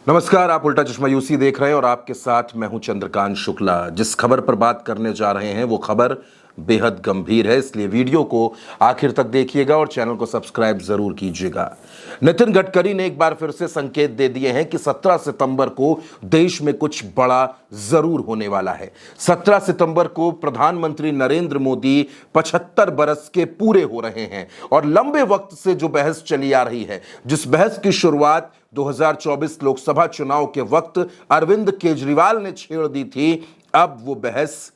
नमस्कार, आप उल्टा चश्मा यूसी देख रहे हैं और आपके साथ मैं हूं चंद्रकांत शुक्ला। जिस खबर पर बात करने जा रहे हैं वो खबर बेहद गंभीर है, इसलिए वीडियो को आखिर तक देखिएगा और चैनल को सब्सक्राइब जरूर कीजिएगा। नितिन गडकरी ने एक बार फिर से संकेत दे दिए हैं कि 17 सितंबर को देश में कुछ बड़ा जरूर होने वाला है। 17 सितंबर को प्रधानमंत्री नरेंद्र मोदी 75 बरस के पूरे हो रहे हैं और लंबे वक्त से जो बहस चली आ रही है, जिस बहस की शुरुआत 2024 लोकसभा चुनाव के वक्त अरविंद केजरीवाल ने छेड़ दी थी, अब वो बहस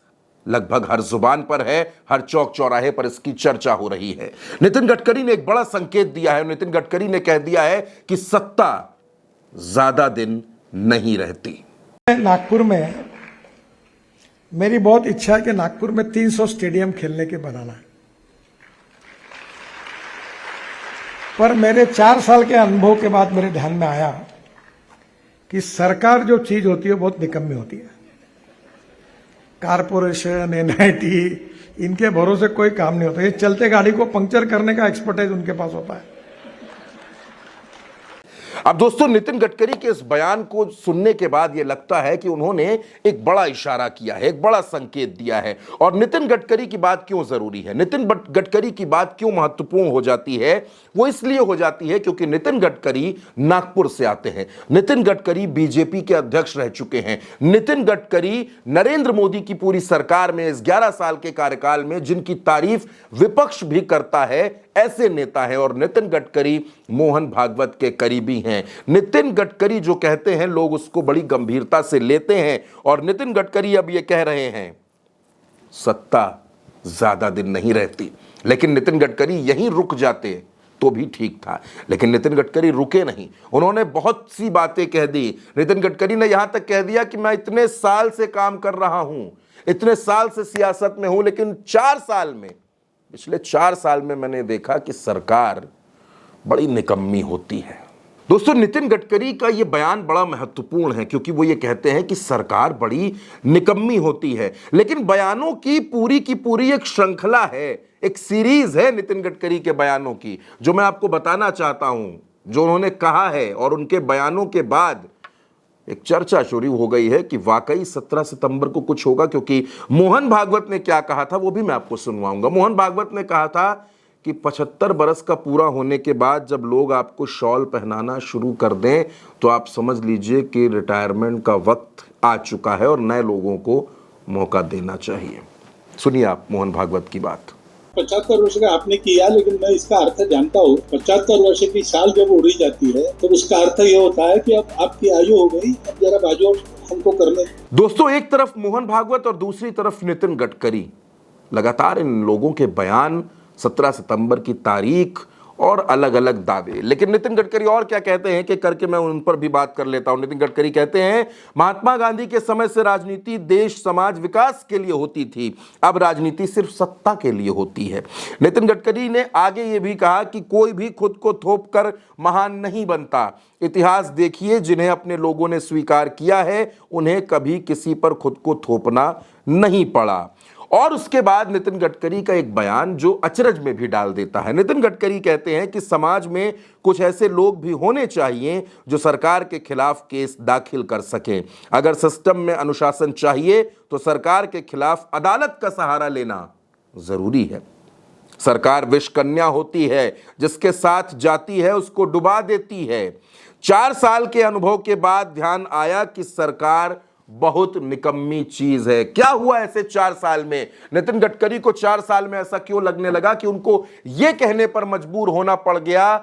लगभग हर जुबान पर है, हर चौक चौराहे पर इसकी चर्चा हो रही है। नितिन गडकरी ने एक बड़ा संकेत दिया है। नितिन गडकरी ने कह दिया है कि सत्ता ज्यादा दिन नहीं रहती। नागपुर में मेरी बहुत इच्छा है कि नागपुर में 300 स्टेडियम खेलने के बनाना है, पर मेरे 4 साल के अनुभव के बाद मेरे ध्यान में आया कि सरकार जो चीज होती है बहुत निकम्मी होती है। कारपोरेशन, एनआईटी, इनके भरोसे कोई काम नहीं होता। ये चलते गाड़ी को पंक्चर करने का एक्सपर्टाइज उनके पास होता है। अब दोस्तों, नितिन गडकरी के इस बयान को सुनने के बाद यह लगता है कि उन्होंने एक बड़ा इशारा किया है, एक बड़ा संकेत दिया है। और नितिन गडकरी की बात क्यों जरूरी है, नितिन गडकरी की बात क्यों महत्वपूर्ण हो जाती है? वो इसलिए हो जाती है क्योंकि नितिन गडकरी नागपुर से आते हैं। नितिन गडकरी बीजेपी के अध्यक्ष रह चुके हैं। नितिन गडकरी नरेंद्र मोदी की पूरी सरकार में इस 11 साल के कार्यकाल में जिनकी तारीफ विपक्ष भी करता है, ऐसे नेता हैं। और नितिन गडकरी मोहन भागवत के करीबी हैं। नितिन गडकरी जो कहते हैं लोग उसको बड़ी गंभीरता से लेते हैं। और नितिन गडकरी अब ये कह रहे हैं सत्ता ज्यादा दिन नहीं रहती। लेकिन नितिन गडकरी यहीं रुक जाते तो भी ठीक था, लेकिन नितिन गडकरी रुके नहीं। उन्होंने बहुत सी बातें कह दी। नितिन गडकरी ने यहां तक कह दिया कि मैं इतने साल से काम कर रहा हूं, इतने साल से सियासत में हूं, लेकिन पिछले 4 साल में मैंने देखा कि सरकार बड़ी निकम्मी होती है। दोस्तों, नितिन गडकरी का यह बयान बड़ा महत्वपूर्ण है क्योंकि वो ये कहते हैं कि सरकार बड़ी निकम्मी होती है। लेकिन बयानों की पूरी एक श्रृंखला है, एक सीरीज है नितिन गडकरी के बयानों की, जो मैं आपको बताना चाहता हूं, जो उन्होंने कहा है। और उनके बयानों के बाद एक चर्चा शुरू हो गई है कि वाकई 17 सितंबर को कुछ होगा, क्योंकि मोहन भागवत ने क्या कहा था वो भी मैं आपको सुनवाऊंगा। मोहन भागवत ने कहा था कि 75 बरस का पूरा होने के बाद जब लोग आपको शॉल पहनाना शुरू कर दें तो आप समझ लीजिए कि रिटायरमेंट का वक्त आ चुका है और नए लोगों को मौका देना चाहिए। सुनिए आप मोहन भागवत की बात। 75 वर्ष का आपने किया, लेकिन मैं इसका अर्थ जानता हूँ। 75 वर्ष की साल जब उड़ी जाती है तो उसका अर्थ ये होता है कि अब आपकी आयु हो गई, अब जरा बाजू हमको करने। दोस्तों, एक तरफ मोहन भागवत और दूसरी तरफ नितिन गडकरी, लगातार इन लोगों के बयान, 17 सितंबर की तारीख और अलग अलग दावे। लेकिन नितिन गडकरी और क्या कहते हैं कि करके मैं उन पर भी बात कर लेता हूं। नितिन गडकरी कहते हैं महात्मा गांधी के समय से राजनीति देश समाज विकास के लिए होती थी, अब राजनीति सिर्फ सत्ता के लिए होती है। नितिन गडकरी ने आगे ये भी कहा कि कोई भी खुद को थोप कर महान नहीं बनता। इतिहास देखिए, जिन्हें अपने लोगों ने स्वीकार किया है उन्हें कभी किसी पर खुद को थोपना नहीं पड़ा। और उसके बाद नितिन गडकरी का एक बयान जो अचरज में भी डाल देता है। नितिन गडकरी कहते हैं कि समाज में कुछ ऐसे लोग भी होने चाहिए जो सरकार के खिलाफ केस दाखिल कर सकें। अगर सिस्टम में अनुशासन चाहिए तो सरकार के खिलाफ अदालत का सहारा लेना जरूरी है। सरकार विष कन्या होती है, जिसके साथ जाती है उसको डुबा देती है। 4 साल के अनुभव के बाद ध्यान आया कि सरकार बहुत निकम्मी चीज है। क्या हुआ ऐसे 4 साल में? नितिन गडकरी को 4 साल में ऐसा क्यों लगने लगा कि उनको यह कहने पर मजबूर होना पड़ गया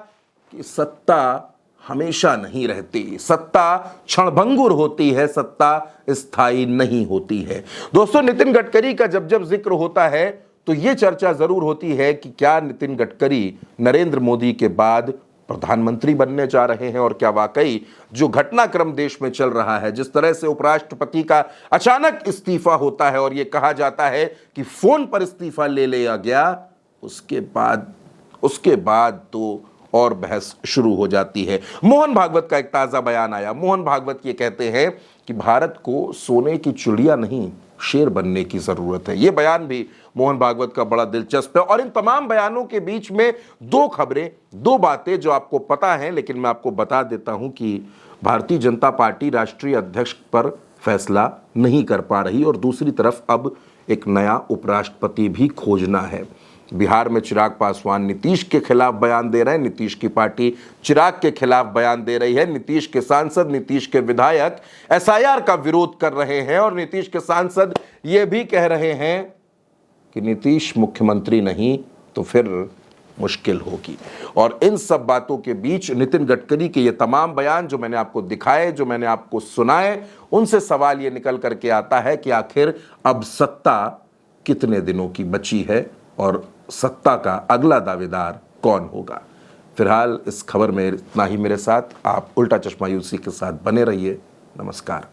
कि सत्ता हमेशा नहीं रहती, सत्ता क्षणभंगुर होती है, सत्ता स्थायी नहीं होती है। दोस्तों, नितिन गडकरी का जब जब जिक्र होता है तो यह चर्चा जरूर होती है कि क्या नितिन गडकरी नरेंद्र मोदी के बाद प्रधानमंत्री बनने जा रहे हैं। और क्या वाकई जो घटनाक्रम देश में चल रहा है, जिस तरह से उपराष्ट्रपति का अचानक इस्तीफा होता है और यह कहा जाता है कि फोन पर इस्तीफा ले लिया गया, उसके बाद तो और बहस शुरू हो जाती है। मोहन भागवत का एक ताजा बयान आया। मोहन भागवत ये कहते हैं कि भारत को सोने की चिड़िया नहीं शेर बनने की जरूरत है। यह बयान भी मोहन भागवत का बड़ा दिलचस्प है। और इन तमाम बयानों के बीच में दो खबरें, दो बातें जो आपको पता है, लेकिन मैं आपको बता देता हूं कि भारतीय जनता पार्टी राष्ट्रीय अध्यक्ष पर फैसला नहीं कर पा रही और दूसरी तरफ अब एक नया उपराष्ट्रपति भी खोजना है। बिहार में चिराग पासवान नीतीश के खिलाफ बयान दे रहे हैं, नीतीश की पार्टी चिराग के खिलाफ बयान दे रही है, नीतीश के सांसद, नीतीश के विधायक एसआईआर का विरोध कर रहे हैं और नीतीश के सांसद ये भी कह रहे हैं कि नीतीश मुख्यमंत्री नहीं तो फिर मुश्किल होगी। और इन सब बातों के बीच नितिन गडकरी के ये तमाम बयान जो मैंने आपको दिखाए, जो मैंने आपको सुनाए, उनसे सवाल ये निकल करके आता है कि आखिर अब सत्ता कितने दिनों की बची है और सत्ता का अगला दावेदार कौन होगा। फिलहाल इस खबर में इतना ही। मेरे साथ आप उल्टा चश्मा यूसी के साथ बने रहिए। नमस्कार।